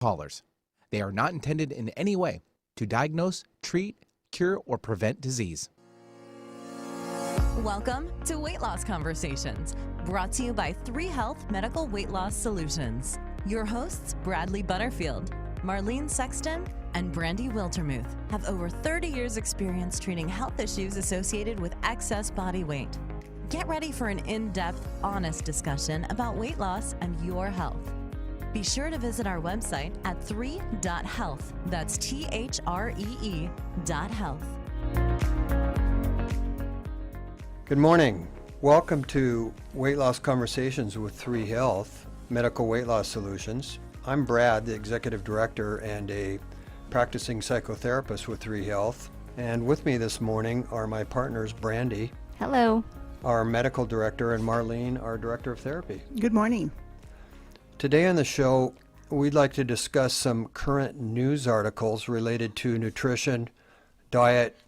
callers. They are not intended in any way to diagnose, treat, cure, or prevent disease. Welcome to Weight Loss Conversations, brought to you by 3 Health Medical Weight Loss Solutions. Your hosts, Bradley Butterfield, Marlene Sexton, and Brandy Wiltermuth, have over 30 years experience treating health issues associated with excess body weight. Get ready for an in-depth, honest discussion about weight loss and your health. Be sure to visit our website at 3.health. That's THREE.health. Good morning. Welcome to Weight Loss Conversations with 3 Health Medical Weight Loss Solutions. I'm Brad, the Executive Director and a practicing psychotherapist with 3 Health. And with me this morning are my partners, Brandy. Hello. Our Medical Director, and Marlene, our Director of Therapy. Good morning. Today on the show, we'd like to discuss some current news articles related to nutrition, diet,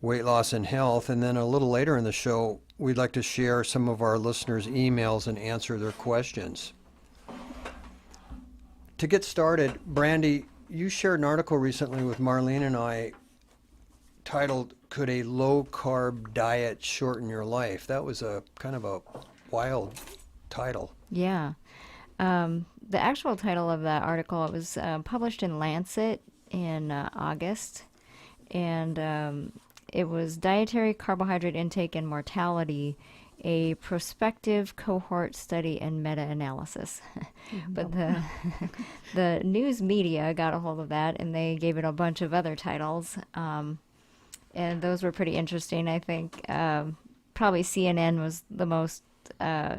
weight loss, and health. And then a little later in the show, we'd like to share some of our listeners' emails and answer their questions. To get started, Brandy, you shared an article recently with Marlene and I titled, "Could a Low-Carb Diet Shorten Your Life?" That was a kind of a wild title. Yeah. The actual title of that article, it was published in Lancet in August, and it was Dietary Carbohydrate Intake and Mortality, a prospective cohort study and meta-analysis. But the news media got a hold of that, and they gave it a bunch of other titles, and those were pretty interesting, I think. Probably CNN was the most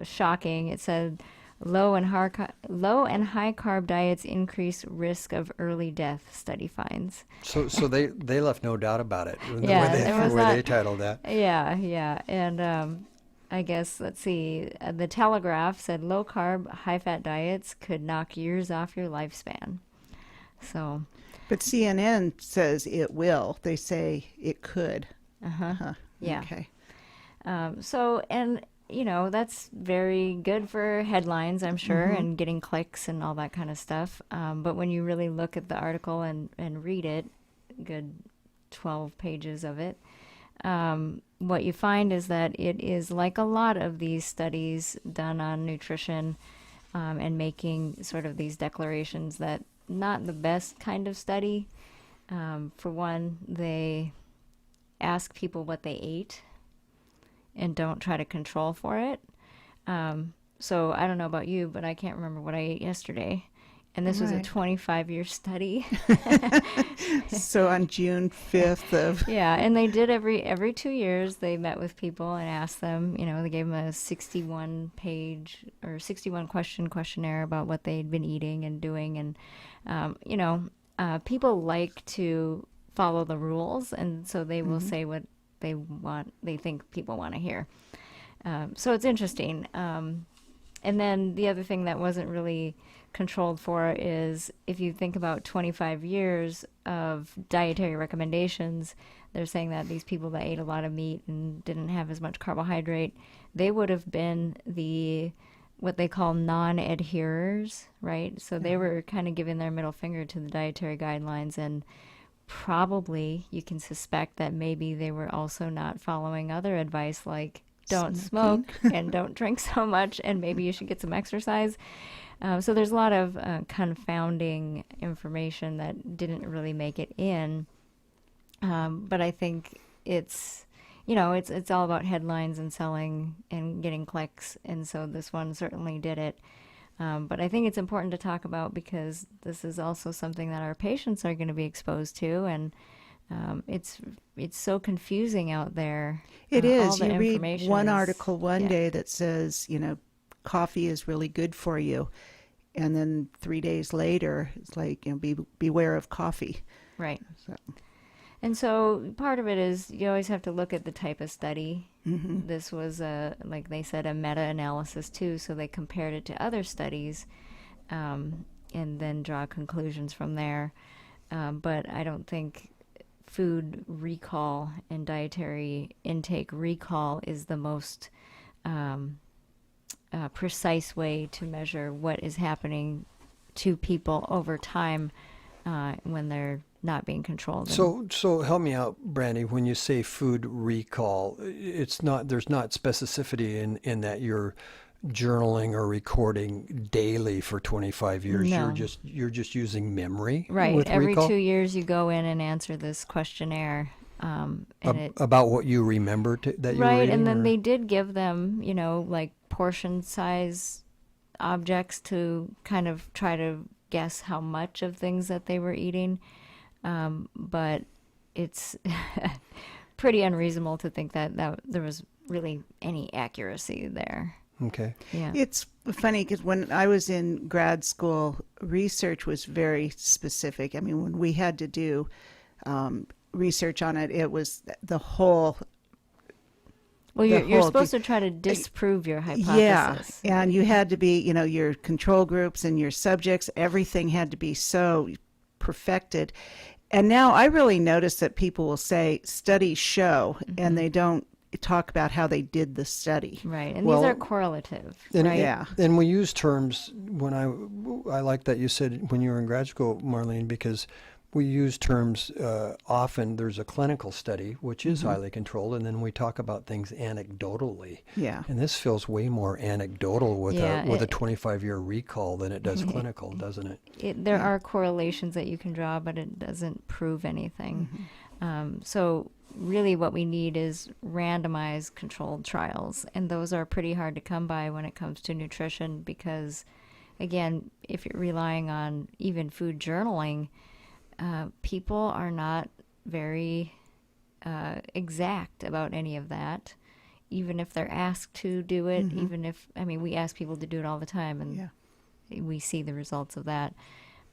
shocking. It said, Low and high carb diets increase risk of early death, study finds. So they left no doubt about it. Yeah, the way they titled that. Yeah. And I guess, let's see, the Telegraph said low carb, high fat diets could knock years off your lifespan. So. But CNN says it will. They say it could. Yeah. Okay. You know, that's very good for headlines, I'm sure, and getting clicks and all that kind of stuff. But when you really look at the article and read it, good 12 pages of it, what you find is that it is like a lot of these studies done on nutrition and making sort of these declarations that not the best kind of study. For one, they ask people what they ate and don't try to control for it. So I don't know about you, but I can't remember what I ate yesterday. And this was a 25-year study. So on June 5th of... Yeah, and they did every 2 years, they met with people and asked them, you know, they gave them a 61-page or 61-question questionnaire about what they'd been eating and doing. And, people like to follow the rules, and so they will say what they think people want to hear. So it's interesting. And then the other thing that wasn't really controlled for is if you think about 25 years of dietary recommendations, they're saying that these people that ate a lot of meat and didn't have as much carbohydrate, they would have been what they call non-adherers, right? So they were kind of giving their middle finger to the dietary guidelines, and probably you can suspect that maybe they were also not following other advice like don't smoke and don't drink so much, and maybe you should get some exercise. So there's a lot of confounding information that didn't really make it in. But I think it's all about headlines and selling and getting clicks. And so this one certainly did it. But I think it's important to talk about because this is also something that our patients are going to be exposed to, and it's so confusing out there. It is. All the You read information one is- article one yeah. day that says, coffee is really good for you. And then 3 days later, it's like, beware of coffee. Right. So. And so part of it is you always have to look at the type of study. This was, like they said, a meta-analysis too, so they compared it to other studies and then draw conclusions from there. But I don't think food recall and dietary intake recall is the most precise way to measure what is happening to people over time when they're not being controlled. So help me out, Brandy. When you say food recall, there's not specificity in that you're journaling or recording daily for 25 years. No. You're just using memory. Right. With Every recall? 2 years you go in and answer this questionnaire. About what you remember that you were right, eating, and then or- they did give them, like portion size objects to kind of try to guess how much of things that they were eating. But it's pretty unreasonable to think that there was really any accuracy there. Okay. Yeah. It's funny because when I was in grad school, research was very specific. I mean, when we had to do research on it, it was the whole. Well, the you're whole supposed thing. to try to disprove your hypothesis. Yeah, and you had to be, your control groups and your subjects, everything had to be so perfected. And now I really notice that people will say studies show, and they don't talk about how they did the study. Right, and Well, these are correlative, And, right? Yeah. And we use terms when I like that you said when you were in grad school, Marlene, because we use terms often. There's a clinical study, which is highly controlled, and then we talk about things anecdotally. Yeah. And this feels way more anecdotal with Yeah, a 25-year recall than it does clinical, doesn't it? There are correlations that you can draw, but it doesn't prove anything. So really what we need is randomized controlled trials, and those are pretty hard to come by when it comes to nutrition because, again, if you're relying on even food journaling, people are not very exact about any of that, even if they're asked to do it, even if, we ask people to do it all the time, and we see the results of that.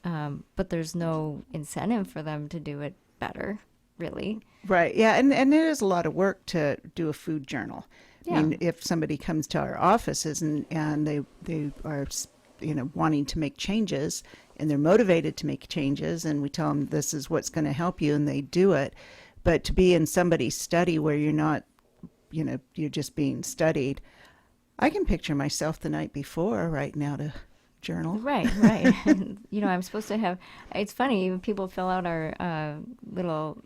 But there's no incentive for them to do it better, really. Right. Yeah. And it is a lot of work to do a food journal. Yeah. I mean, if somebody comes to our offices and they are, wanting to make changes and they're motivated to make changes and we tell them this is what's going to help you and they do it. But to be in somebody's study where you're not, you're just being studied, I can picture myself the night before right now to journal. Right. I'm supposed to have, it's funny, people fill out our little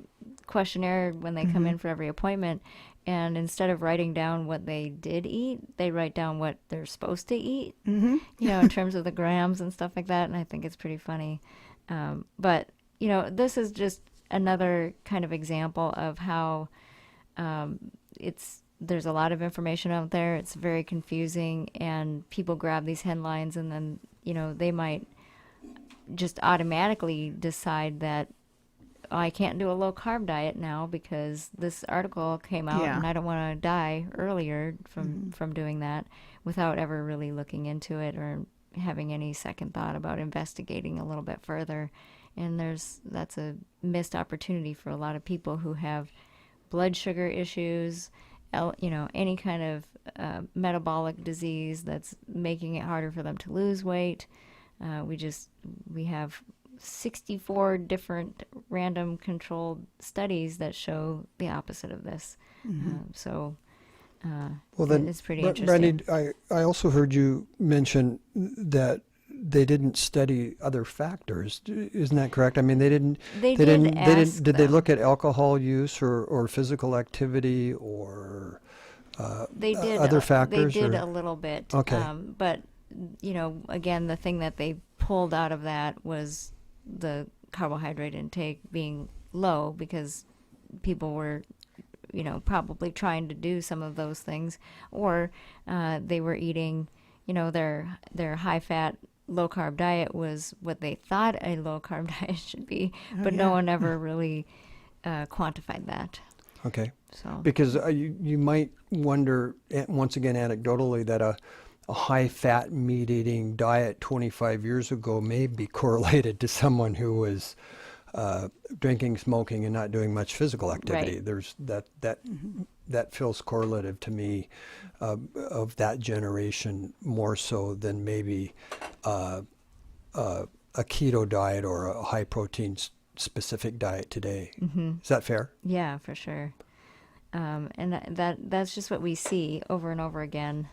questionnaire when they come in for every appointment, and instead of writing down what they did eat, they write down what they're supposed to eat, in terms of the grams and stuff like that, and I think it's pretty funny. But, this is just another kind of example of how there's a lot of information out there. It's very confusing, and people grab these headlines and then, they might just automatically decide that I can't do a low carb diet now because this article came out and I don't want to die earlier from doing that, without ever really looking into it or having any second thought about investigating a little bit further. And that's a missed opportunity for a lot of people who have blood sugar issues, any kind of metabolic disease that's making it harder for them to lose weight. We have 64 different random controlled studies that show the opposite of this. Well, then, it's pretty interesting. Brandy, I also heard you mention that they didn't study other factors. Isn't that correct? I mean, they didn't. They Did they them. look at alcohol use or physical activity or They did other factors? They did or? a little bit. Okay. But again, the thing that they pulled out of that was the carbohydrate intake being low because people were, probably trying to do some of those things, or they were eating, their high fat, low carb diet was what they thought a low carb diet should be, but no one ever really quantified that. Okay. So Because you might wonder, once again, anecdotally, that a high-fat meat-eating diet 25 years ago may be correlated to someone who was drinking, smoking, and not doing much physical activity. Right. There's that feels correlative to me of that generation more so than maybe a keto diet or a high-protein specific diet today. Is that fair? yeah, for sure. And that's just what we see over and over again.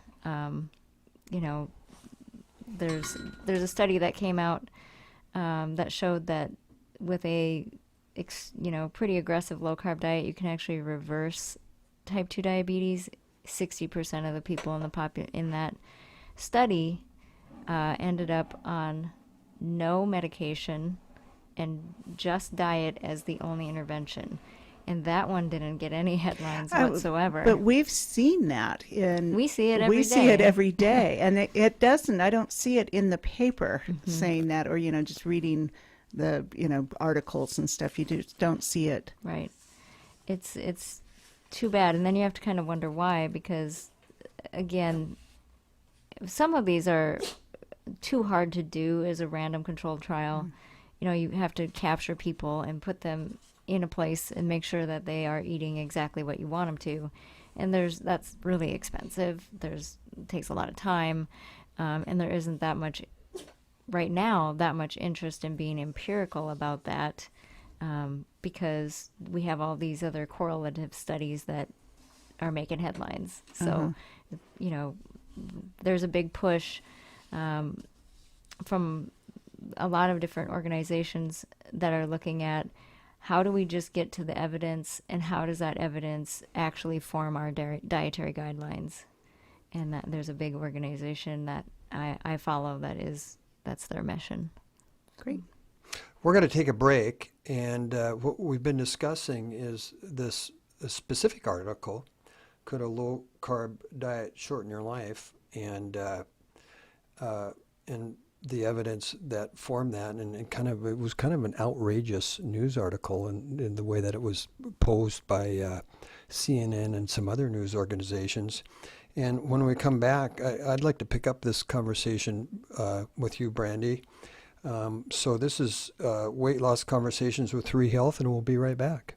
there's a study that came out that showed that with a pretty aggressive low carb diet, you can actually reverse type 2 diabetes. 60% of the people in that study ended up on no medication and just diet as the only intervention. And that one didn't get any headlines whatsoever. But we've seen that we see it every day. We see it every day, and it doesn't. I don't see it in the paper saying that, or just reading the articles and stuff. You just don't see it. Right. It's too bad, and then you have to kind of wonder why, because again, some of these are too hard to do as a random controlled trial. You have to capture people and put them in a place and make sure that they are eating exactly what you want them to, and that's really expensive. It takes a lot of time, and there isn't that much right now interest in being empirical about that, because we have all these other correlative studies that are making headlines. So there's a big push from a lot of different organizations that are looking at how do we just get to the evidence, and how does that evidence actually form our dietary guidelines. And that there's a big organization that I follow that's their mission. Great. We're going to take a break, and what we've been discussing is this specific article, Could a Low-Carb Diet Shorten Your Life? And the evidence that formed that, and it was kind of an outrageous news article in the way that it was posed by CNN and some other news organizations. And when we come back, I'd like to pick up this conversation with you, Brandy. So this is Weight Loss Conversations with 3 Health, and we'll be right back.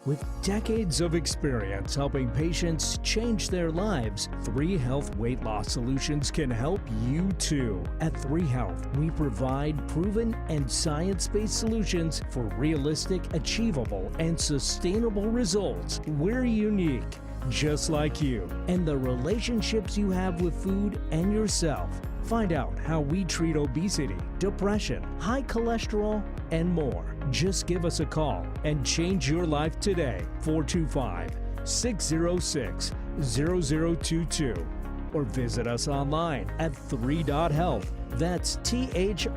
With decades of experience helping patients change their lives, 3 Health Weight Loss Solutions can help you too. At 3 Health, we provide proven and science-based solutions for realistic, achievable, and sustainable results. We're unique, just like you, and the relationships you have with food and yourself. Find out how we treat obesity, depression, high cholesterol, and more. Just give us a call and change your life today. 425-606-0022. Or visit us online at 3.health. That's THREE.health.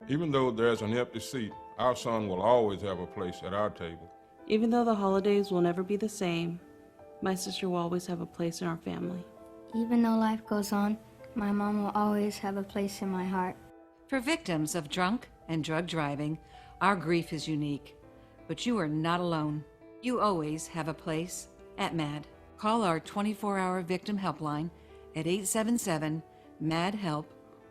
Even though there's an empty seat, our son will always have a place at our table. Even though the holidays will never be the same, my sister will always have a place in our family. Even though life goes on, my mom will always have a place in my heart. For victims of drunk and drug driving, our grief is unique. But you are not alone. You always have a place at MAD. Call our 24-hour victim helpline at 877-MAD-HELP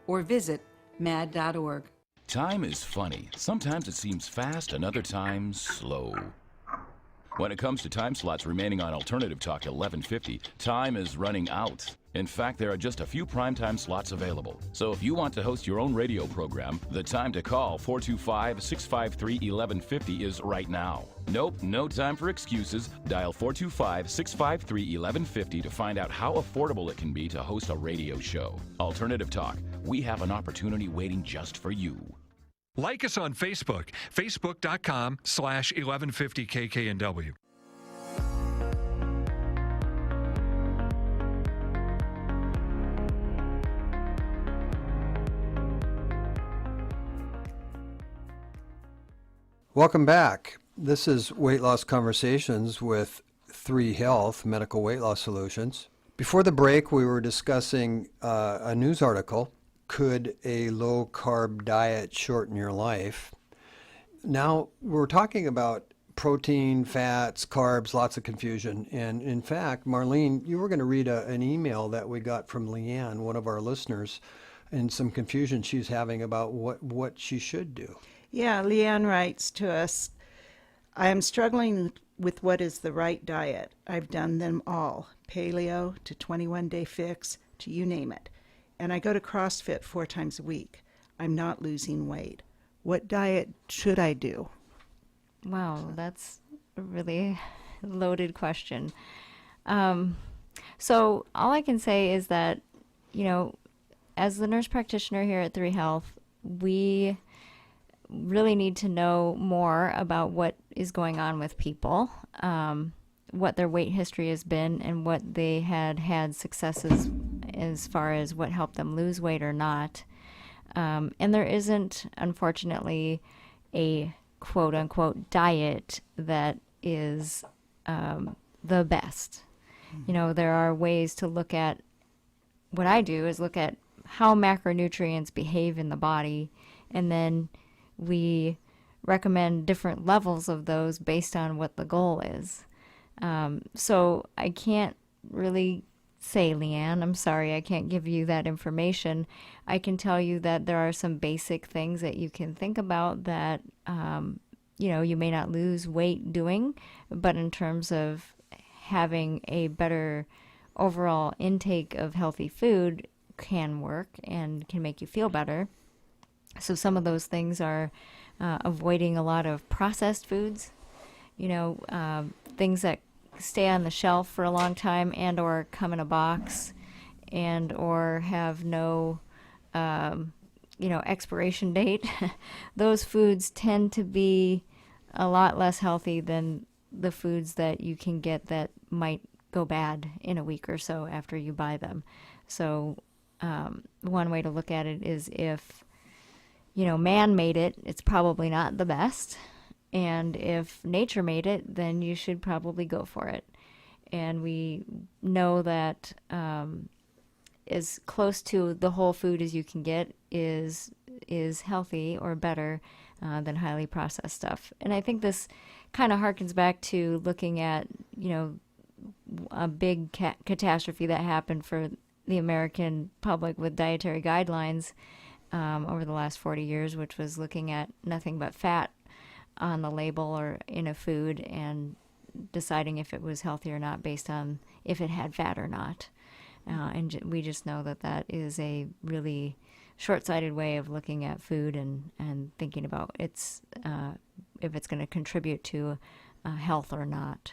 or visit mad.org. Time is funny. Sometimes it seems fast and other times slow. When it comes to time slots remaining on Alternative Talk 1150, time is running out. In fact, there are just a few primetime slots available. So if you want to host your own radio program, the time to call 425-653-1150 is right now. Nope, no time for excuses. Dial 425-653-1150 to find out how affordable it can be to host a radio show. Alternative Talk, we have an opportunity waiting just for you. Like us on Facebook, facebook.com/1150KKNW. Welcome back. This is Weight Loss Conversations with 3 Health Medical Weight Loss Solutions. Before the break, we were discussing a news article, Could a Low-Carb Diet Shorten Your Life? Now, we're talking about protein, fats, carbs, lots of confusion. And in fact, Marlene, you were going to read an email that we got from Leanne, one of our listeners, and some confusion she's having about what she should do. Yeah, Leanne writes to us, I am struggling with what is the right diet. I've done them all, paleo to 21-day fix to you name it. And I go to CrossFit 4 times a week. I'm not losing weight. What diet should I do? Wow, that's a really loaded question. So all I can say is that, you know, as the nurse practitioner here at 3 Health, we really need to know more about what is going on with people, what their weight history has been, and what they had successes as far as what helped them lose weight or not. And there isn't, unfortunately, a quote-unquote diet that is the best. You know, there are ways to look at, what I do is look at how macronutrients behave in the body, and then we recommend different levels of those based on what the goal is. So I can't really say, Leanne, I'm sorry, I can't give you that information. I can tell you that there are some basic things that you can think about that, you know, you may not lose weight doing, but in terms of having a better overall intake of healthy food can work and can make you feel better. So some of those things are avoiding a lot of processed foods, you know, things that stay on the shelf for a long time and or come in a box and or have no, you know, expiration date. Those foods tend to be a lot less healthy than the foods that you can get that might go bad in a week or so after you buy them. So one way to look at it is if, you know, man made it, it's probably not the best. And if nature made it, then you should probably go for it. And we know that as close to the whole food as you can get is healthy or better than highly processed stuff. And I think this kind of harkens back to looking at, you know, a big catastrophe that happened for the American public with dietary guidelines over the last 40 years, which was looking at nothing but fat on the label or in a food and deciding if it was healthy or not based on if it had fat or not. And we just know that that is a really short-sighted way of looking at food and thinking about its if it's going to contribute to health or not.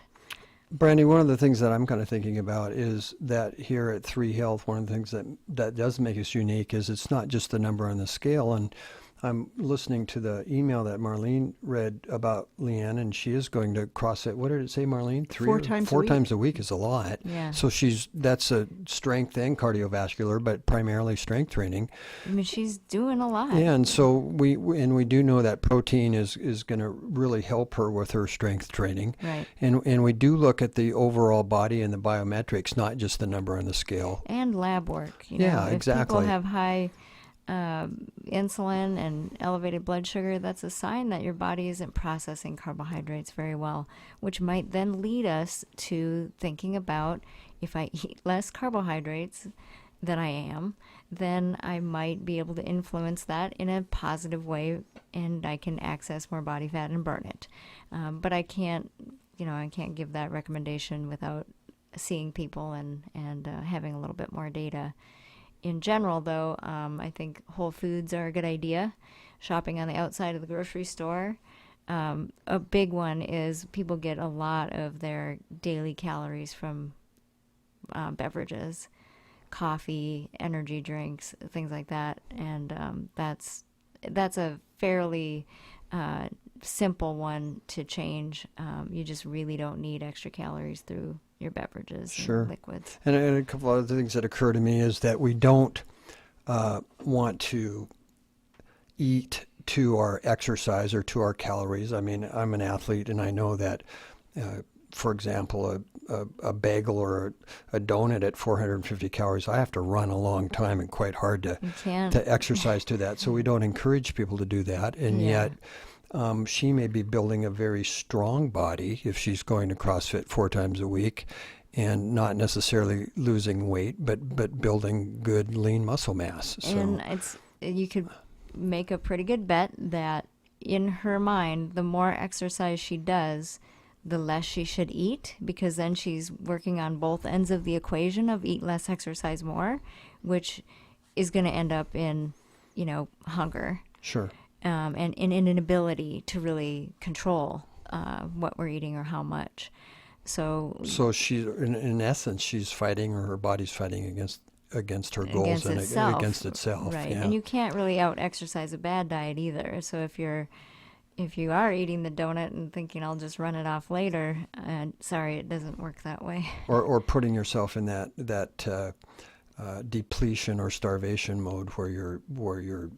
Brandy, one of the things that I'm kind of thinking about is that here at 3 Health, one of the things that does make us unique is it's not just the number on the scale. And I'm listening to the email that Marlene read about Leanne, and she is going to CrossFit. What did it say, Marlene? 4 times a week. 4 times a week is a lot. Yeah. So that's a strength and cardiovascular, but primarily strength training. I mean, she's doing a lot. Yeah, and so we do know that protein is going to really help her with her strength training. Right. And we do look at the overall body and the biometrics, not just the number on the scale. And lab work. You know, Yeah, if exactly. people have high insulin and elevated blood sugar, that's a sign that your body isn't processing carbohydrates very well, which might then lead us to thinking about, if I eat less carbohydrates than I am, then I might be able to influence that in a positive way and I can access more body fat and burn it. But I can't give that recommendation without seeing people and having a little bit more data. In general, though, I think whole foods are a good idea. Shopping on the outside of the grocery store. A big one is people get a lot of their daily calories from beverages, coffee, energy drinks, things like that. And that's a fairly simple one to change. You just really don't need extra calories through your beverages and liquids. And a couple other things that occur to me is that we don't want to eat to our exercise or to our calories. I mean, I'm an athlete and I know that, for example, a bagel or a donut at 450 calories, I have to run a long time and quite hard to exercise to that. So we don't encourage people to do that. And yet she may be building a very strong body if she's going to CrossFit 4 times a week and not necessarily losing weight, but building good lean muscle mass. So, and you could make a pretty good bet that in her mind, the more exercise she does, the less she should eat, because then she's working on both ends of the equation of eat less, exercise more, which is going to end up in, hunger. Sure. And in an inability to really control what we're eating or how much. So she, in essence, she's fighting, or her body's fighting against her goals and against itself. Right. Yeah. And you can't really out-exercise a bad diet either. So if you are eating the donut and thinking I'll just run it off later, sorry, it doesn't work that way. Or putting yourself in that depletion or starvation mode where you're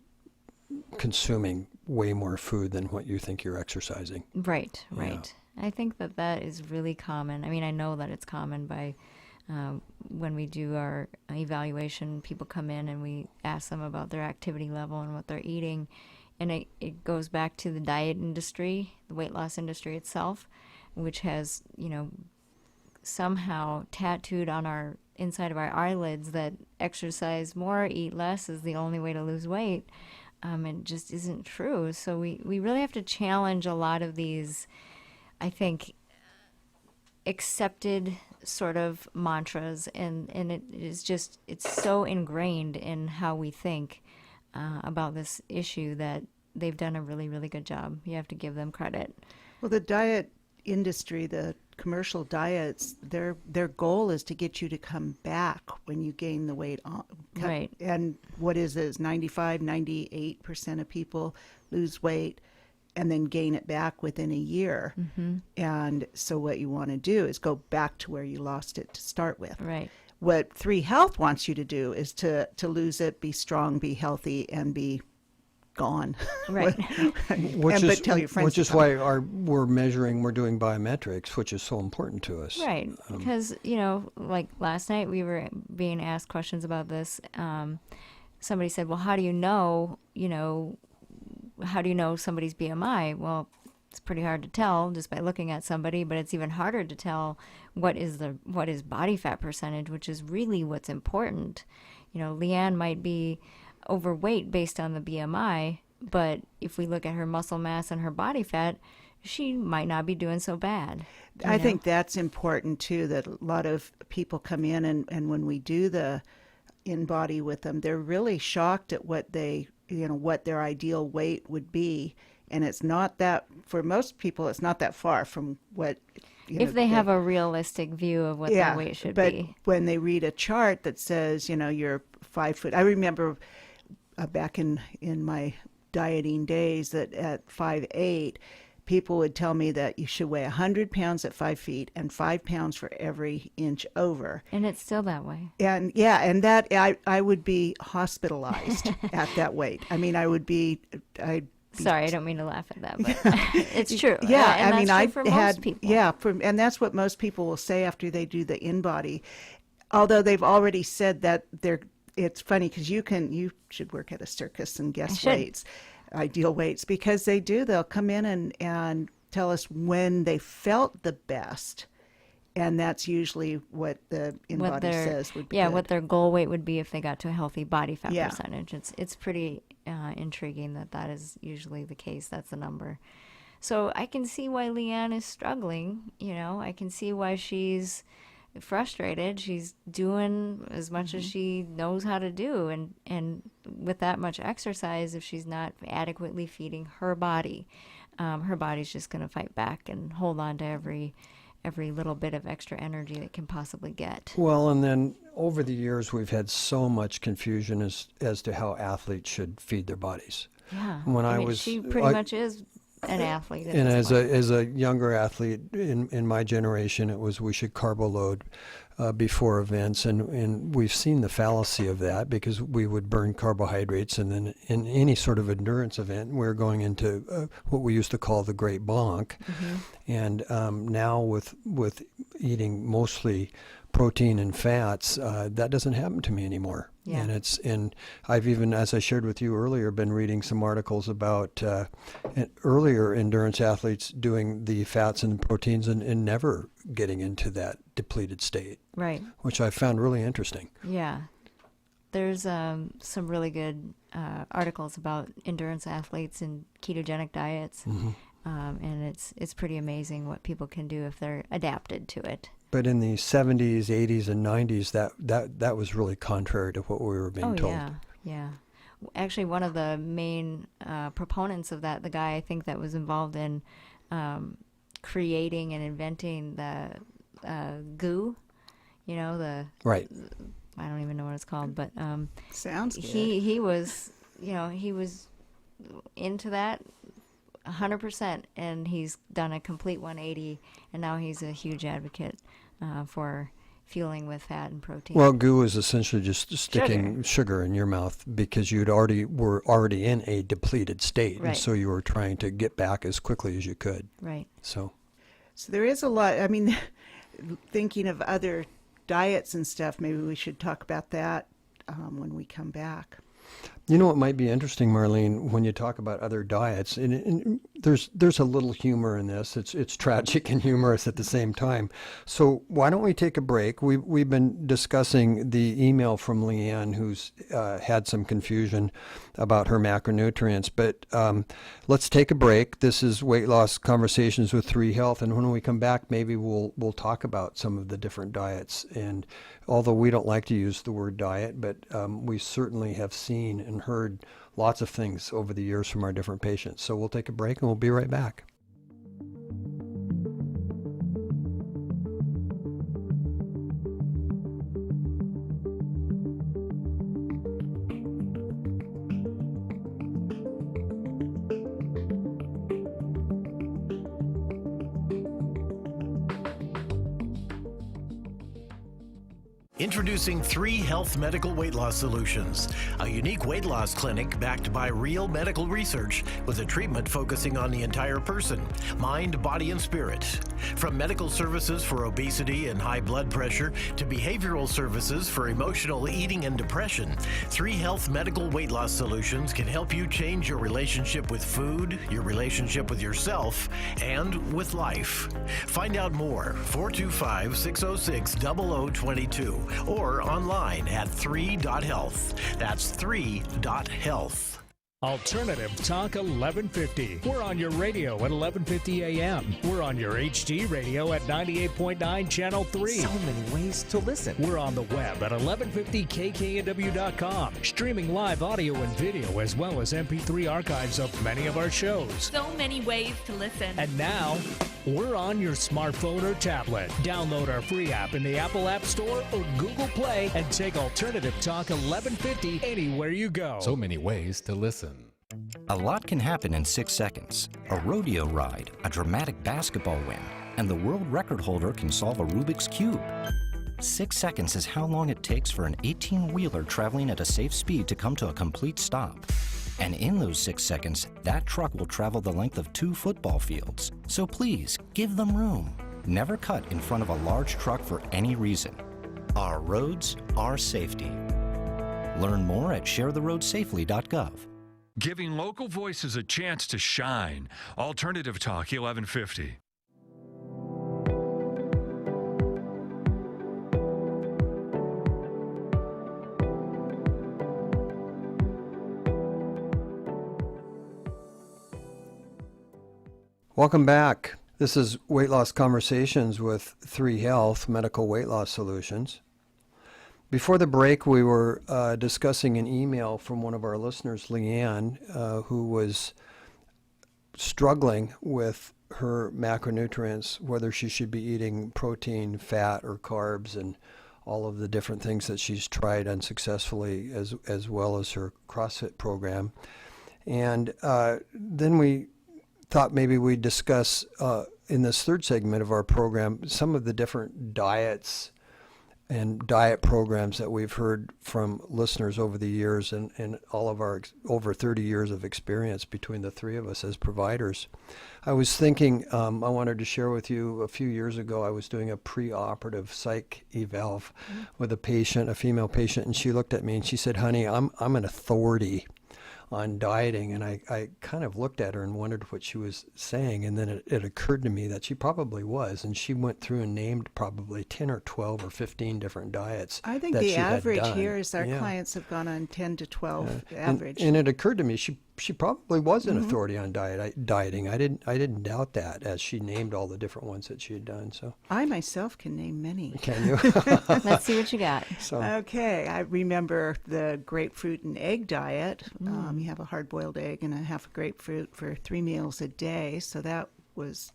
consuming way more food than what you think you're exercising. Right. I think that is really common. I mean, I know that it's common by when we do our evaluation, people come in and we ask them about their activity level and what they're eating. And it goes back to the diet industry, the weight loss industry itself, which has, somehow tattooed on our inside of our eyelids that exercise more, eat less is the only way to lose weight. It just isn't true. So we really have to challenge a lot of these, I think, accepted sort of mantras, and it is just, it's so ingrained in how we think about this issue that they've done a really, really good job. You have to give them credit. Well, the diet industry, the commercial diets, their goal is to get you to come back when you gain the weight on. Right. And what is it? 98% of people lose weight and then gain it back within a year. Mm-hmm. And so what you want to do is go back to where you lost it to start with. Right. What 3 Health wants you to do is to lose it, be strong, be healthy, and be gone. Right. But tell your friends. Which is why we're doing biometrics, which is so important to us. Right. Because, like last night we were being asked questions about this. Somebody said, well, how do you know somebody's BMI? Well, it's pretty hard to tell just by looking at somebody, but it's even harder to tell what is body fat percentage, which is really what's important. Leanne might be overweight based on the BMI, but if we look at her muscle mass and her body fat, she might not be doing so bad. I think that's important too, that a lot of people come in and when we do the in-body with them, they're really shocked at what what their ideal weight would be. And it's not that, for most people, it's not that far from what... if they have a realistic view of what their weight should be. But when they read a chart that says, you're 5 foot... I remember back in my dieting days that at 5'8", people would tell me that you should weigh 100 pounds at 5 feet and 5 pounds for every inch over. And it's still that way. And that I would be hospitalized at that weight. I mean, Sorry, I don't mean to laugh at that, but it's true. Yeah, and I mean, that's true for most people. Yeah, and that's what most people will say after they do the in-body. Although they've already said that it's funny because you should work at a circus and guess weights, ideal weights, because they'll come in and tell us when they felt the best. And that's usually what the in-body says would be good. What their goal weight would be if they got to a healthy body fat percentage. It's pretty intriguing that is usually the case. That's the number. So I can see why Leanne is struggling. I can see why she's frustrated. She's doing as much as she knows how to do. And with that much exercise, if she's not adequately feeding her body's just going to fight back and hold on to every little bit of extra energy that can possibly get. Well, and then over the years, we've had so much confusion as to how athletes should feed their bodies. Yeah. She pretty much is an athlete. And as a younger athlete in my generation, it was we should carbo load before events, and we've seen the fallacy of that because we would burn carbohydrates, and then in any sort of endurance event, we're going into what we used to call the great bonk. Mm-hmm. And now with eating mostly protein and fats, that doesn't happen to me anymore. Yeah. And I've even, as I shared with you earlier, been reading some articles about earlier endurance athletes doing the fats and proteins and never getting into that depleted state. Right. Which I found really interesting. Yeah. There's some really good articles about endurance athletes and ketogenic diets, and it's pretty amazing what people can do if they're adapted to it. But in the 70s, 80s, and 90s, that was really contrary to what we were being told. Yeah. Actually, one of the main proponents of that, the guy I think that was involved in creating and inventing the goo, right. I don't even know what it's called, but sounds good. He was into that 100%, and he's done a complete 180, and now he's a huge advocate for fueling with fat and protein. Well, goo is essentially just sticking sugar in your mouth because were already in a depleted state, right. And so you were trying to get back as quickly as you could. Right. So there is a lot. I mean, thinking of other diets and stuff, maybe we should talk about that when we come back. You know what might be interesting, Marlene, when you talk about other diets, and there's a little humor in this. It's tragic and humorous at the same time. So why don't we take a break? We've been discussing the email from Leanne, who's had some confusion about her macronutrients. But let's take a break. This is Weight Loss Conversations with 3 Health, and when we come back, maybe we'll talk about some of the different diets. And although we don't like to use the word diet, but we certainly have seen and heard lots of things over the years from our different patients. So we'll take a break and we'll be right back. Introducing 3 Health Medical Weight Loss Solutions, a unique weight loss clinic backed by real medical research with a treatment focusing on the entire person, mind, body, and spirit. From medical services for obesity and high blood pressure to behavioral services for emotional eating and depression, 3 Health Medical Weight Loss Solutions can help you change your relationship with food, your relationship with yourself, and with life. Find out more, 425-606-0022. Or online at 3.health. That's 3.health. Alternative Talk 1150. We're on your radio at 1150 a.m. We're on your HD radio at 98.9 Channel 3. So many ways to listen. We're on the web at 1150kknw.com, streaming live audio and video as well as MP3 archives of many of our shows. So many ways to listen. And now, we're on your smartphone or tablet. Download our free app in the Apple App Store or Google Play and take Alternative Talk 1150 anywhere you go. So many ways to listen. A lot can happen in 6 seconds. A rodeo ride, a dramatic basketball win, and the world record holder can solve a Rubik's Cube. 6 seconds is how long it takes for an 18-wheeler traveling at a safe speed to come to a complete stop. And in those 6 seconds, that truck will travel the length of 2 football fields. So please, give them room. Never cut in front of a large truck for any reason. Our roads, our safety. Learn more at sharetheroadsafely.gov. Giving local voices a chance to shine. Alternative Talk 1150. Welcome back. This is Weight Loss Conversations with 3 Health Medical Weight Loss Solutions. Before the break, we were discussing an email from one of our listeners, Leanne, who was struggling with her macronutrients, whether she should be eating protein, fat, or carbs, and all of the different things that she's tried unsuccessfully, as well as her CrossFit program. And then we thought maybe we'd discuss in this third segment of our program some of the different diets and diet programs that we've heard from listeners over the years, and all of our over 30 years of experience between the three of us as providers. I was thinking, I wanted to share with you, a few years ago, I was doing a pre-operative psych eval with a patient, a female patient, and she looked at me and she said, "Honey, I'm an authority on dieting." And I kind of looked at her and wondered what she was saying, and then it occurred to me that she probably was, and she went through and named probably 10 or 12 or 15 different diets. I think that the she had average done. here is our Yeah. clients have gone on 10 to 12 Yeah. average. And it occurred to me she probably was an authority on dieting. I didn't doubt that, as she named all the different ones that she had done. So I myself can name many. Can you? Let's see what you got. So Okay, I remember the grapefruit and egg diet. You have a hard-boiled egg and a half a grapefruit for 3 meals a day, so that was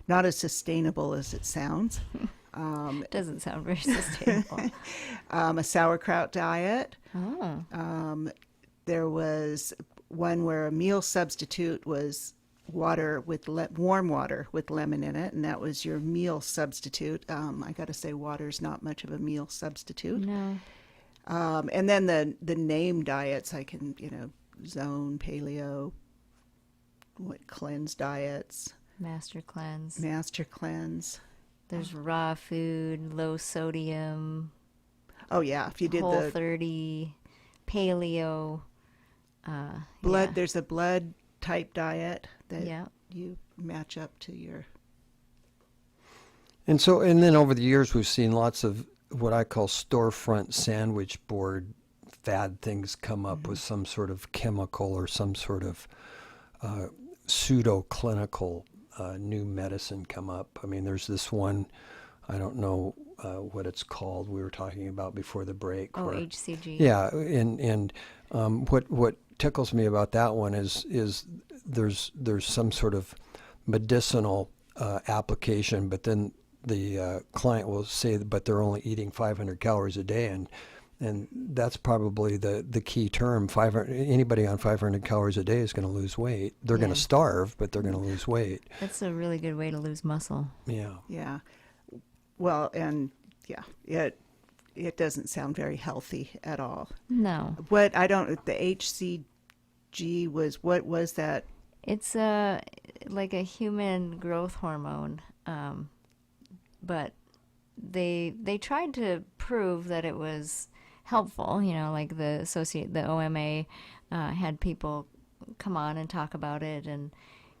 not as sustainable as it sounds. Doesn't sound very sustainable. A sauerkraut diet. Oh. There was one where a meal substitute was water with warm water with lemon in it, and that was your meal substitute. I got to say, water's not much of a meal substitute. No. And then the name diets, I can, zone, paleo, cleanse diets. Master cleanse. Master cleanse. There's raw food, low sodium. Oh yeah, if you did the Whole30, paleo. blood, yeah. there's a blood type diet that Yeah. you match up to your. And then over the years, we've seen lots of what I call storefront sandwich board fad things come up with some sort of chemical or some sort of pseudo-clinical new medicine come up. I mean, there's this one, I don't know what it's called, we were talking about before the break. Oh, where, HCG. Yeah, and what tickles me about that one is there's some sort of medicinal application, but then the client will say, but they're only eating 500 calories a day, and that's probably the key term. Anybody on 500 calories a day is going to lose weight. They're going to starve, but they're going to lose weight. That's a really good way to lose muscle. Yeah. Yeah. Well, and it doesn't sound very healthy at all. No. The HCG what was that? It's like a human growth hormone, but they tried to prove that it was helpful. Like the OMA had people come on and talk about it, and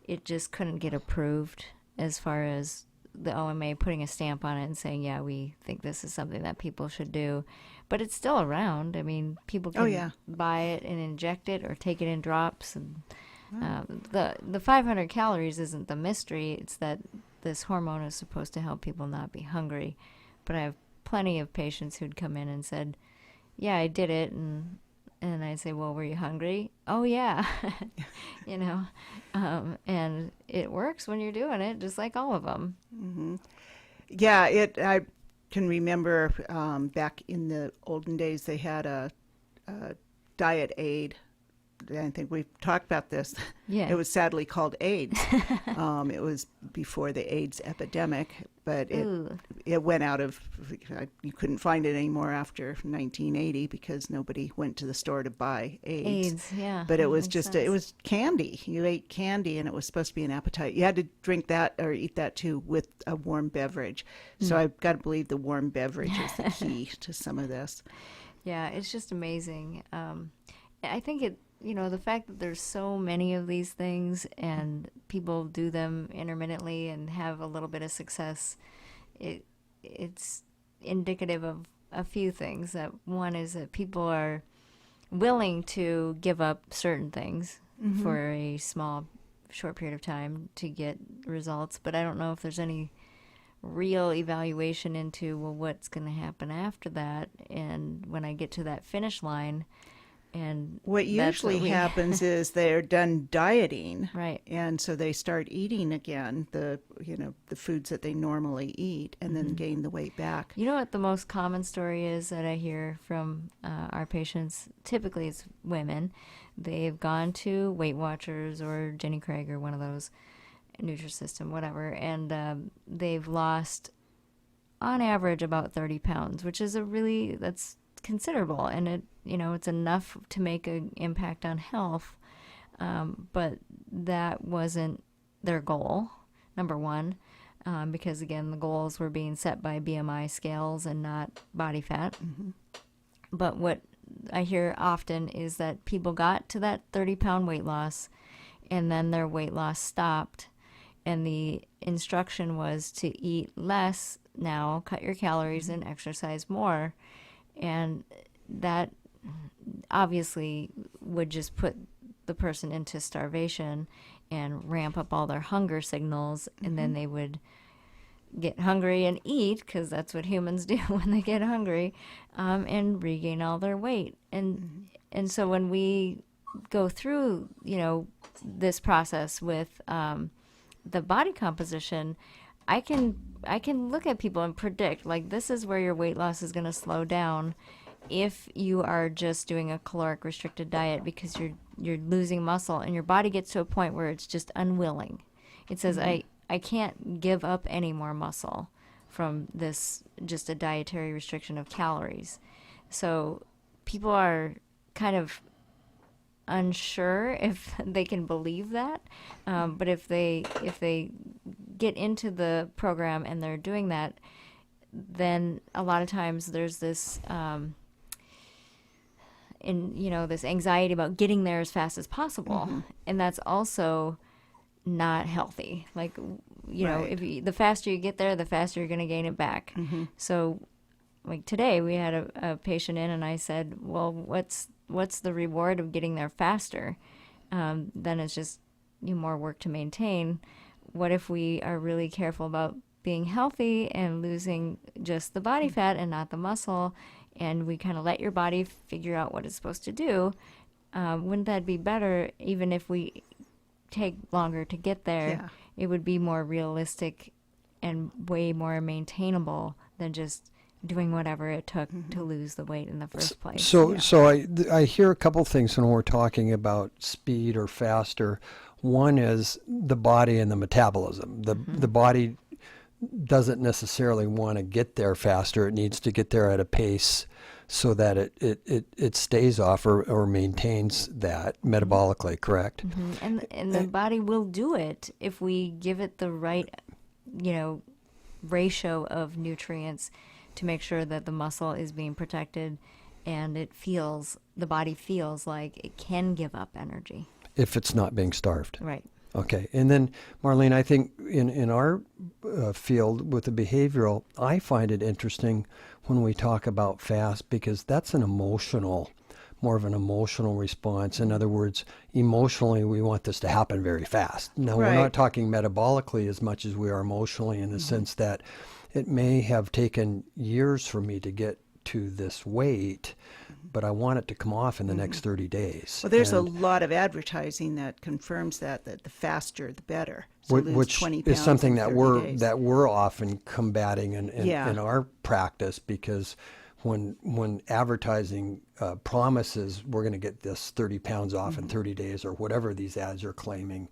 it just couldn't get approved as far as the OMA putting a stamp on it and saying, yeah, we think this is something that people should do. But it's still around. I mean, people can buy it and inject it or take it in drops. And the 500 calories isn't the mystery. It's that this hormone is supposed to help people not be hungry. But I have plenty of patients who'd come in and said, yeah, I did it. And I say, well, were you hungry? Oh, yeah. And it works when you're doing it, just like all of them. Mm-hmm. Yeah, I can remember back in the olden days, they had a diet aid. I think we've talked about this. Yeah. It was sadly called AIDS. It was before the AIDS epidemic, but it went out of, you couldn't find it anymore after 1980 because nobody went to the store to buy AIDS. Yeah. But it was just, it was candy. You ate candy and it was supposed to be an appetite. You had to drink that or eat that too with a warm beverage. So I've got to believe the warm beverage is the key to some of this. Yeah, it's just amazing. I think the fact that there's so many of these things and people do them intermittently and have a little bit of success, it's indicative of a few things. That one is that people are willing to give up certain things for a short period of time to get results, but I don't know if there's any real evaluation into, well, what's going to happen after that, and when I get to that finish line. And what usually happens is they're done dieting, right? And so they start eating again the foods that they normally eat, and then gain the weight back. You know what the most common story is that I hear from our patients? Typically, it's women. They've gone to Weight Watchers or Jenny Craig or one of those, Nutrisystem, whatever, and they've lost on average about 30 pounds, which is that's considerable, and it's enough to make an impact on health. But that wasn't their goal, number one, because again, the goals were being set by BMI scales and not body fat. Mm-hmm. But what I hear often is that people got to that 30-pound weight loss, and then their weight loss stopped, and the instruction was to eat less now, cut your calories, and exercise more. And that obviously would just put the person into starvation and ramp up all their hunger signals, and then they would get hungry and eat, because that's what humans do when they get hungry, and regain all their weight. And so when we go through, this process with the body composition, I can look at people and predict, like, this is where your weight loss is going to slow down if you are just doing a caloric restricted diet, because you're losing muscle and your body gets to a point where it's just unwilling. It says, I can't give up any more muscle from this, just a dietary restriction of calories. So people are kind of unsure if they can believe that, but if they get into the program and they're doing that, then a lot of times there's this this anxiety about getting there as fast as possible, and that's also not healthy. Like, if the faster you get there, the faster you're going to gain it back. So, like today, we had a patient in, and I said, well, what's the reward of getting there faster? Then it's just more work to maintain. What if we are really careful about being healthy and losing just the body fat and not the muscle, and we kind of let your body figure out what it's supposed to do? Wouldn't that be better, even if we take longer to get there? Yeah. It would be more realistic and way more maintainable than just doing whatever it took to lose the weight in the first place. So I hear a couple things when we're talking about speed or faster. One is the body and the metabolism. The body doesn't necessarily want to get there faster. It needs to get there at a pace so that it stays off or maintains that metabolically, correct? And the body will do it if we give it the right, ratio of nutrients to make sure that the muscle is being protected and the body feels like it can give up energy. If it's not being starved. Right. Okay. And then, Marlene, I think in our field with the behavioral, I find it interesting when we talk about fast, because that's more of an emotional response. In other words, emotionally, we want this to happen very fast. Now, we're not talking metabolically as much as we are emotionally, in the sense that it may have taken years for me to get to this weight, but I want it to come off in the next 30 days. Well, there's a lot of advertising that confirms that the faster the better. So which 20 is pounds something in that 30 we're often combating in Yeah. our practice, because when advertising promises we're going to get this 30 pounds off in 30 days, or whatever these ads are claiming,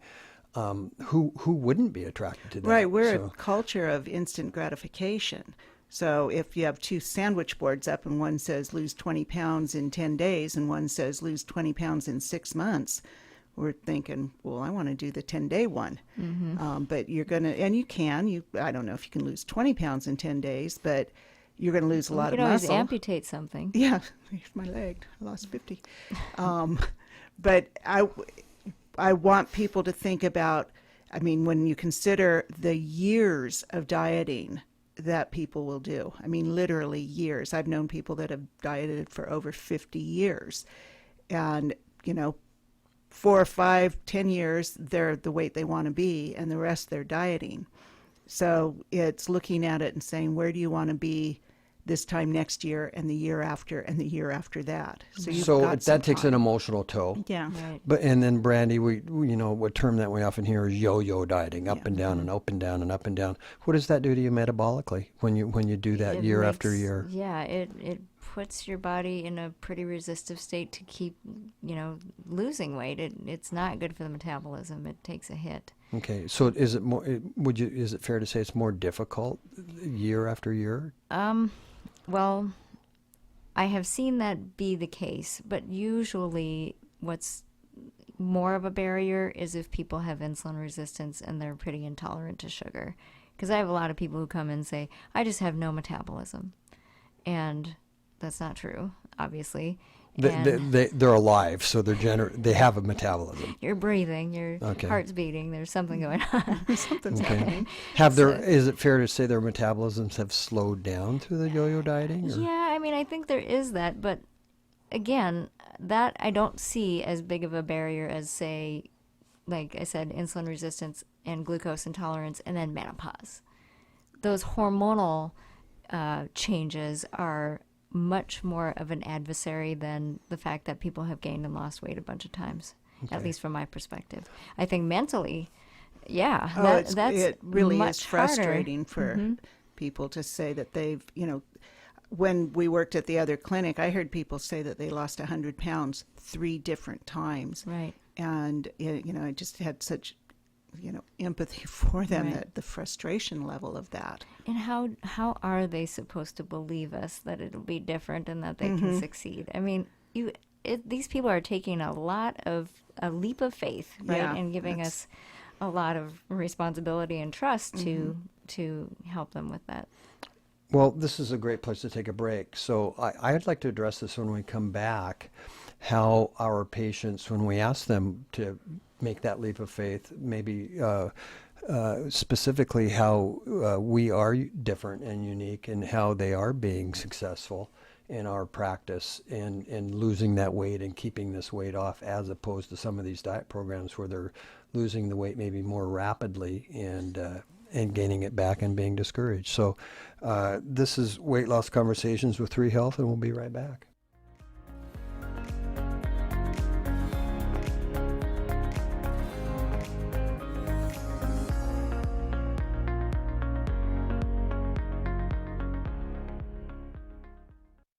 who wouldn't be attracted to that? Right, we're a culture of instant gratification. So if you have two sandwich boards up and one says lose 20 pounds in 10 days and one says lose 20 pounds in 6 months, we're thinking, well, I want to do the 10-day one. But you're going to, and I don't know if you can lose 20 pounds in 10 days, but you're going to lose a lot of muscle. You can always amputate something. Yeah, here's my leg. I lost 50. But I want people to think about, when you consider the years of dieting that people will do. Literally years. I've known people that have dieted for over 50 years. And, 4 or 5, 10 years, they're the weight they want to be, and the rest they're dieting. So it's looking at it and saying, where do you want to be this time next year, and the year after, and the year after that? So that takes an emotional toll. Yeah. Right. But and then, Brandy, we what term that we often hear is yo-yo dieting, up and down and up and down and up and down. What does that do to you metabolically when you do that year after year? Yeah, it puts your body in a pretty resistive state to keep losing weight. It's not good for the metabolism. It takes a hit. Okay, so is it more? Is it fair to say it's more difficult year after year? Well, I have seen that be the case, but usually what's more of a barrier is if people have insulin resistance and they're pretty intolerant to sugar. Because I have a lot of people who come and say, I just have no metabolism. And that's not true, obviously. They're alive, so they have a metabolism. You're breathing, your heart's beating, there's something going on. Something's happening. Is it fair to say their metabolisms have slowed down through the yo-yo dieting? Or? Yeah, I mean, I think there is that, but again, that I don't see as big of a barrier as, say, like I said, insulin resistance and glucose intolerance, and then menopause. Those hormonal changes are much more of an adversary than the fact that people have gained and lost weight a bunch of times, at least from my perspective. I think mentally, that's it really much is frustrating for people to say that they've, when we worked at the other clinic, I heard people say that they lost 100 pounds 3 different times. Right. And, I just had such, empathy for them, that the frustration level of that. And how are they supposed to believe us that it'll be different and that they can succeed? I mean, these people are taking a leap of faith, right? And giving us a lot of responsibility and trust to help them with that. Well, this is a great place to take a break. So I'd like to address this when we come back, how our patients, when we ask them to make that leap of faith, maybe specifically how we are different and unique and how they are being successful in our practice and losing that weight and keeping this weight off, as opposed to some of these diet programs where they're losing the weight maybe more rapidly and gaining it back and being discouraged. So this is Weight Loss Conversations with 3 Health, and we'll be right back.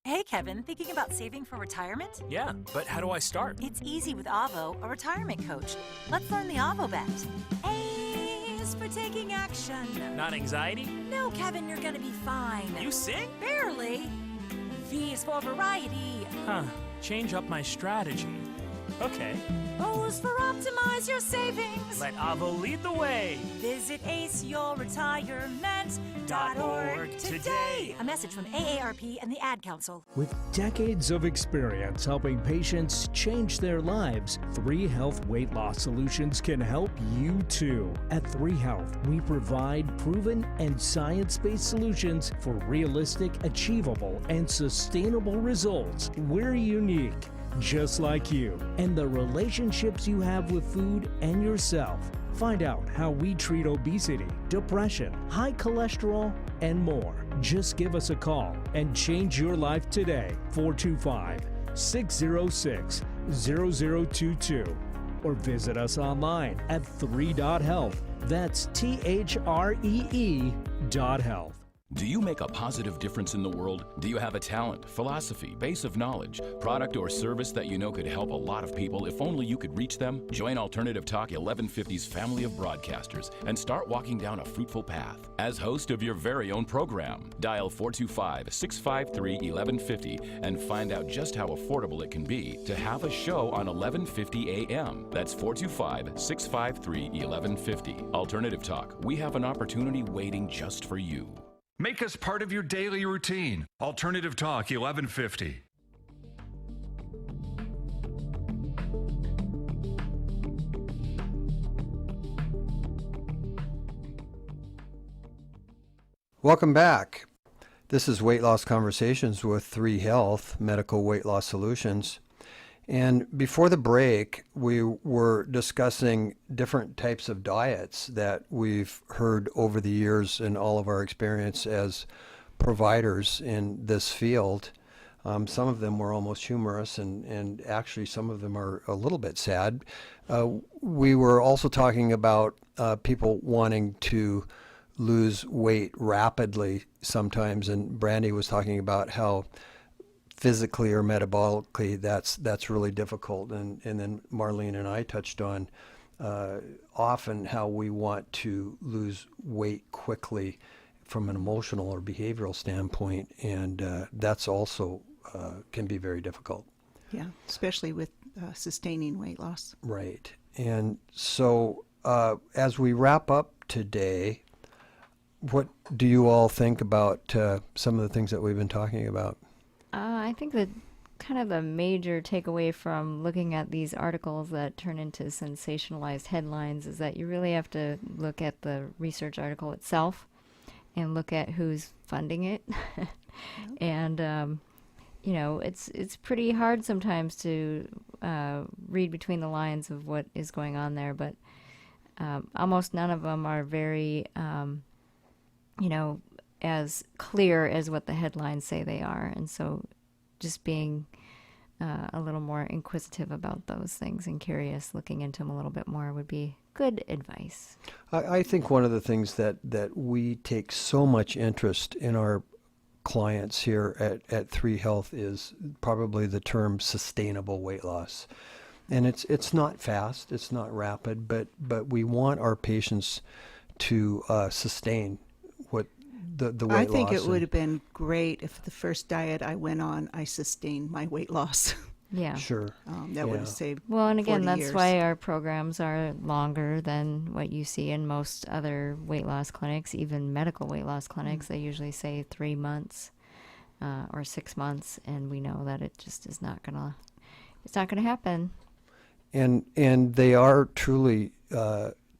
Hey, Kevin, thinking about saving for retirement? Yeah, but how do I start? It's easy with Avo, a retirement coach. Let's learn the Avo bet. A is for taking action. Not anxiety? No, Kevin, you're gonna be fine. You sing? Barely. V is for variety. Huh, change up my strategy. Okay. O is for optimize your savings. Let Avo lead the way. Visit aceyourretirement.org today. A message from AARP and the Ad Council. With decades of experience helping patients change their lives, 3 Health Weight Loss Solutions can help you too. At 3 Health, we provide proven and science-based solutions for realistic, achievable, and sustainable results. We're unique, just like you, and the relationships you have with food and yourself. Find out how we treat obesity, depression, high cholesterol, and more. Just give us a call and change your life today. 425-606-0022. Or visit us online at 3.health. That's THREE.health. Do you make a positive difference in the world? Do you have a talent, philosophy, base of knowledge, product or service that you know could help a lot of people if only you could reach them? Join Alternative Talk 1150's family of broadcasters and start walking down a fruitful path. As host of your very own program, dial 425-653-1150 and find out just how affordable it can be to have a show on 1150 AM. That's 425-653-1150. Alternative Talk, we have an opportunity waiting just for you. Make us part of your daily routine. Alternative Talk 1150. Welcome back. This is Weight Loss Conversations with 3 Health, Medical Weight Loss Solutions. And before the break, we were discussing different types of diets that we've heard over the years in all of our experience as providers in this field. Some of them were almost humorous, and actually some of them are a little bit sad. We were also talking about people wanting to lose weight rapidly sometimes, and Brandy was talking about how physically or metabolically that's really difficult, and then Marlene and I touched on often how we want to lose weight quickly from an emotional or behavioral standpoint, and that's also can be very difficult. Yeah, especially with sustaining weight loss. Right. And so as we wrap up today, what do you all think about some of the things that we've been talking about? I think that kind of the major takeaway from looking at these articles that turn into sensationalized headlines is that you really have to look at the research article itself and look at who's funding it. And, you know, it's pretty hard sometimes to read between the lines of what is going on there, but almost none of them are very, you know, as clear as what the headlines say they are. And so just being a little more inquisitive about those things and curious, looking into them a little bit more would be good advice. I think one of the things that we take so much interest in our clients here at 3 Health is probably the term sustainable weight loss. And it's not fast, it's not rapid, but we want our patients to sustain what the weight loss. I think it would have been great if the first diet I went on, I sustained my weight loss. Yeah. Sure. That would have saved Well, and again, 40 that's years. why our programs are longer than what you see in most other weight loss clinics, even medical weight loss clinics. They usually say 3 months or 6 months, and we know that it just is not gonna happen. And they are truly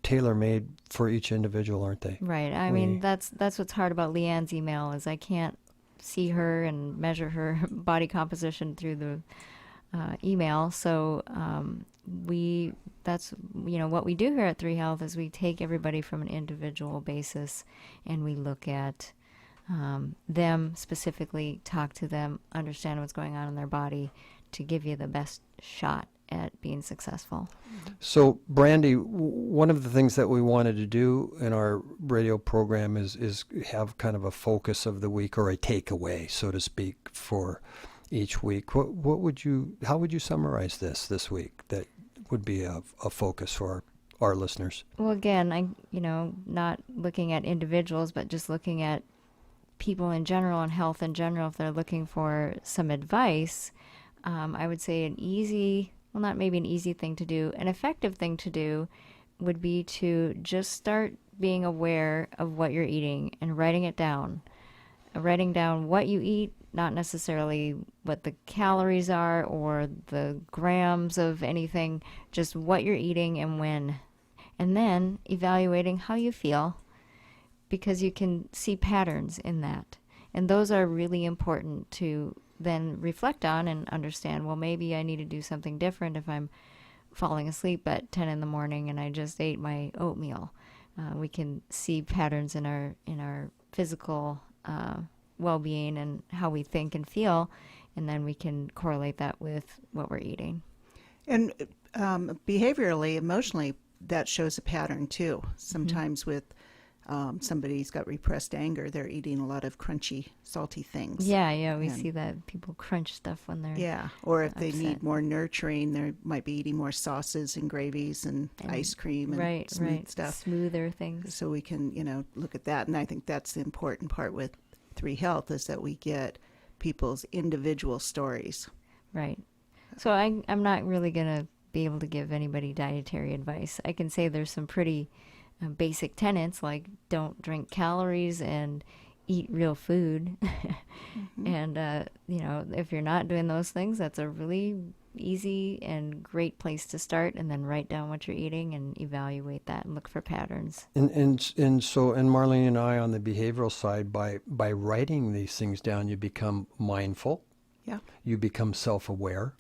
tailor-made for each individual, aren't they? Right. I mean, that's what's hard about Leanne's email is I can't see her and measure her body composition through the email. So that's what we do here at 3 Health is we take everybody from an individual basis and we look at them specifically, talk to them, understand what's going on in their body to give you the best shot at being successful. So, Brandy, one of the things that we wanted to do in our radio program is have kind of a focus of the week or a takeaway, so to speak, for each week. How would you summarize this week that would be a focus for our listeners? Well, again, not looking at individuals, but just looking at people in general and health in general. If they're looking for some advice, I would say an easy thing to do, an effective thing to do would be to just start being aware of what you're eating and writing it down. Writing down what you eat, not necessarily what the calories are or the grams of anything, just what you're eating and when. And then evaluating how you feel, because you can see patterns in that. And those are really important to then reflect on and understand, well, maybe I need to do something different if I'm falling asleep at 10 in the morning and I just ate my oatmeal. We can see patterns in our physical well-being and how we think and feel, and then we can correlate that with what we're eating. And behaviorally, emotionally, that shows a pattern too. Sometimes with somebody's got repressed anger, they're eating a lot of crunchy, salty things. Yeah, we see that people crunch stuff when they're or if upset. they need more nurturing, they might be eating more sauces and gravies and ice cream and smooth stuff. Smoother things. So we can, look at that. And I think that's the important part with 3 Health is that we get people's individual stories. Right. So I'm not really going to be able to give anybody dietary advice. I can say there's some pretty basic tenets like don't drink calories and eat real food. And, if you're not doing those things, that's a really easy and great place to start, and then write down what you're eating and evaluate that and look for patterns. And Marlene and I on the behavioral side, by writing these things down, you become mindful. Yeah. You become self-aware.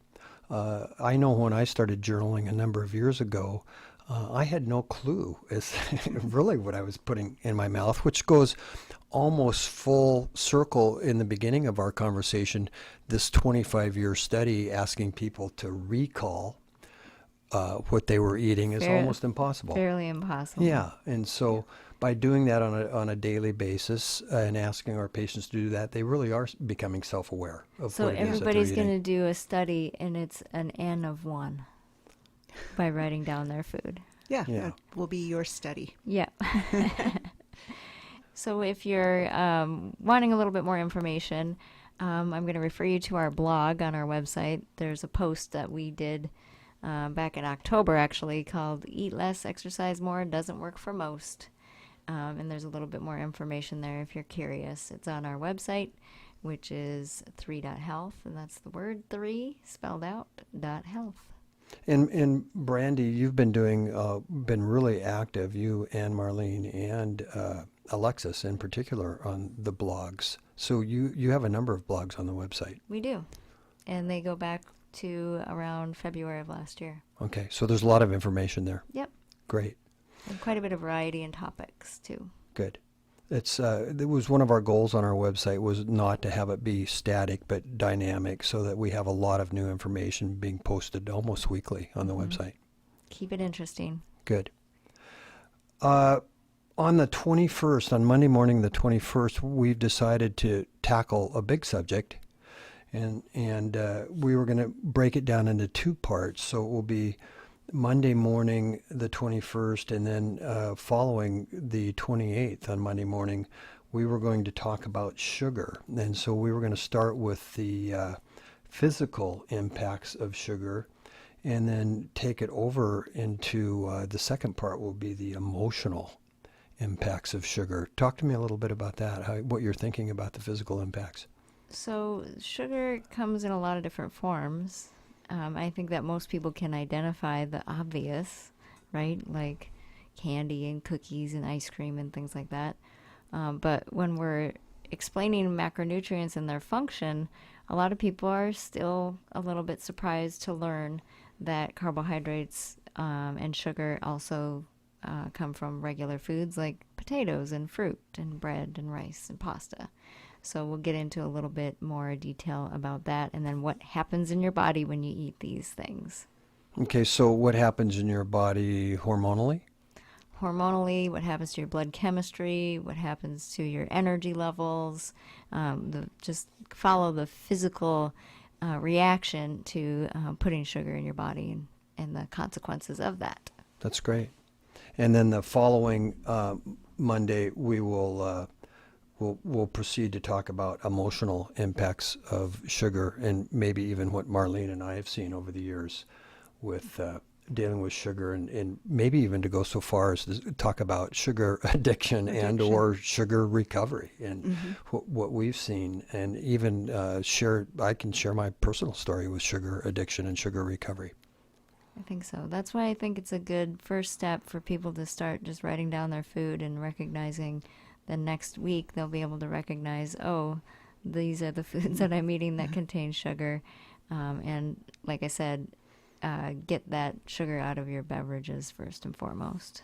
I know when I started journaling a number of years ago, I had no clue as really what I was putting in my mouth, which goes almost full circle in the beginning of our conversation, this 25-year study asking people to recall what they were eating is almost impossible. Fairly impossible. Yeah, and so by doing that on a daily basis and asking our patients to do that, they really are becoming self-aware of so what it is that they're everybody's eating. going to do a study, and it's an N of 1 by writing down their food. Yeah, Yeah. that will be your study. Yeah. So if you're wanting a little bit more information, I'm going to refer you to our blog on our website. There's a post that we did back in October, actually, called Eat Less, Exercise More, Doesn't Work for Most. And there's a little bit more information there if you're curious. It's on our website, which is 3.health, and that's the word 3 spelled out, .health. And Brandy, you've been been really active, you and Marlene and Alexis in particular, on the blogs. So you have a number of blogs on the website. We do. And they go back to around February of last year. Okay, so there's a lot of information there. Yep. Great. And quite a bit of variety in topics, too. Good. It was one of our goals on our website was not to have it be static but dynamic, so that we have a lot of new information being posted almost weekly on the website. Keep it interesting. Good. On the 21st, on Monday morning the 21st, we've decided to tackle a big subject, and we were going to break it down into 2 parts. So it will be Monday morning the 21st, and then following the 28th on Monday morning, we were going to talk about sugar. And so we were going to start with the physical impacts of sugar, and then take it over into the second part will be the emotional impacts of sugar. Talk to me a little bit about that, what you're thinking about the physical impacts. So sugar comes in a lot of different forms. I think that most people can identify the obvious, right? Like candy and cookies and ice cream and things like that. But when we're explaining macronutrients and their function, a lot of people are still a little bit surprised to learn that carbohydrates and sugar also come from regular foods like potatoes and fruit and bread and rice and pasta. So we'll get into a little bit more detail about that, and then what happens in your body when you eat these things. Okay, so what happens in your body hormonally? Hormonally, what happens to your blood chemistry, what happens to your energy levels, just follow the physical reaction to putting sugar in your body and the consequences of that. That's great. And then the following Monday, we will we'll proceed to talk about emotional impacts of sugar, and maybe even what Marlene and I have seen over the years with dealing with sugar, and maybe even to go so far as to talk about sugar addiction and or sugar recovery, and what we've seen, and even I can share my personal story with sugar addiction and sugar recovery. I think so. That's why I think it's a good first step for people to start just writing down their food and recognizing the next week they'll be able to recognize, oh, these are the foods that I'm eating that contain sugar. And like I said, get that sugar out of your beverages first and foremost.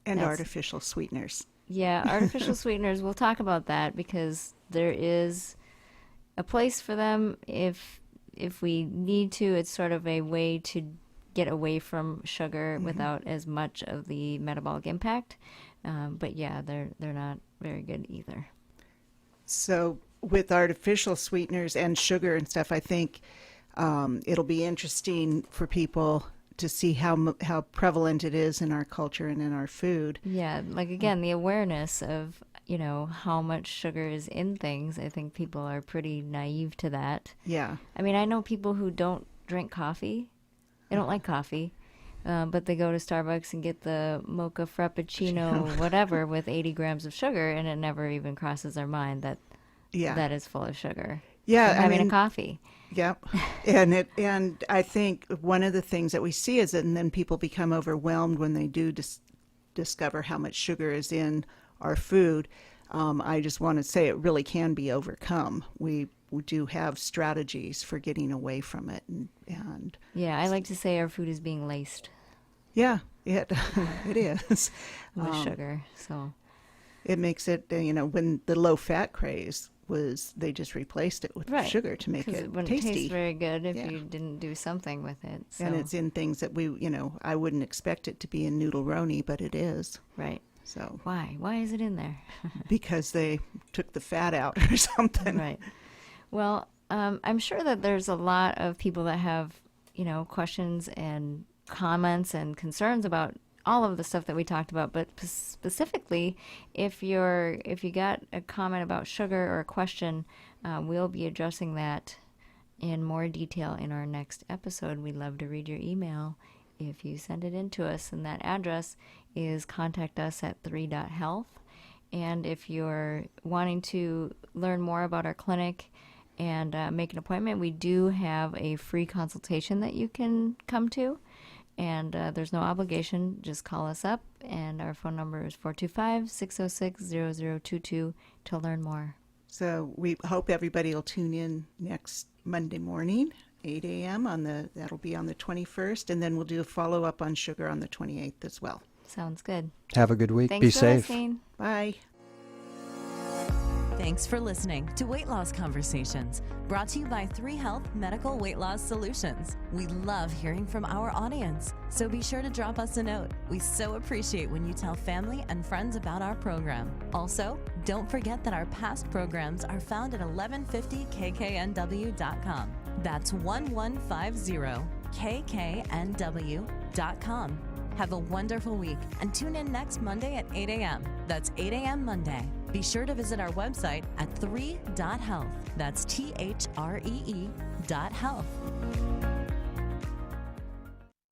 And artificial sweeteners. Yeah, artificial sweeteners. We'll talk about that because there is a place for them if we need to. It's sort of a way to get away from sugar without as much of the metabolic impact. But yeah, they're not very good either. So with artificial sweeteners and sugar and stuff, I think it'll be interesting for people to see how prevalent it is in our culture and in our food. Yeah, like again, the awareness of, how much sugar is in things. I think people are pretty naive to that. Yeah. I mean, I know people who don't drink coffee. They don't like coffee. But they go to Starbucks and get the mocha frappuccino, whatever, with 80 grams of sugar, and it never even crosses their mind that that is full of sugar. Yeah, having a coffee. Yep. And I think one of the things that we see is that, and then people become overwhelmed when they do discover how much sugar is in our food. I just want to say it really can be overcome. We do have strategies for getting away from it, and yeah, I like to say our food is being laced. Yeah, it is with sugar. So it makes it, when the low fat craze was, they just replaced it with sugar to make it wouldn't tasty. Taste very good if you didn't do something with it. So. And it's in things that I wouldn't expect it to be in Noodle-Roni, but it is. Right. So why is it in there? Because they took the fat out or something. Right. Well, I'm sure that there's a lot of people that have, questions and comments and concerns about all of the stuff that we talked about, but specifically, if you got a comment about sugar or a question, we'll be addressing that in more detail in our next episode. We'd love to read your email if you send it in to us, and that address is contact us at 3.health. And if you're wanting to learn more about our clinic and make an appointment, we do have a free consultation that you can come to. And there's no obligation. Just call us up, and our phone number is 425-606-0022 to learn more. So we hope everybody will tune in next Monday morning, 8 a.m. That'll be on the 21st, and then we'll do a follow-up on sugar on the 28th as well. Sounds good. Have a good week. Thanks Be for safe. listening. Bye. Thanks for listening to Weight Loss Conversations, brought to you by 3Health Medical Weight Loss Solutions. We love hearing from our audience, so be sure to drop us a note. We so appreciate when you tell family and friends about our program. Also, don't forget that our past programs are found at 1150kknw.com. That's 1150kknw.com. Have a wonderful week and tune in next Monday at 8 a.m. That's 8 a.m. Monday. Be sure to visit our website at 3.health. That's THREE.health.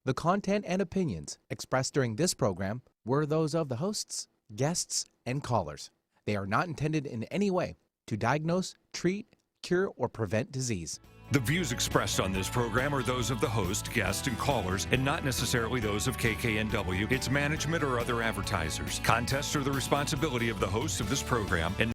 The content and opinions expressed during this program were those of the hosts, guests, and callers. They are not intended in any way to diagnose, treat, cure, or prevent disease. The views expressed on this program are those of the host, guests, and callers, and not necessarily those of KKNW, its management, or other advertisers. Contests are the responsibility of the host of this program and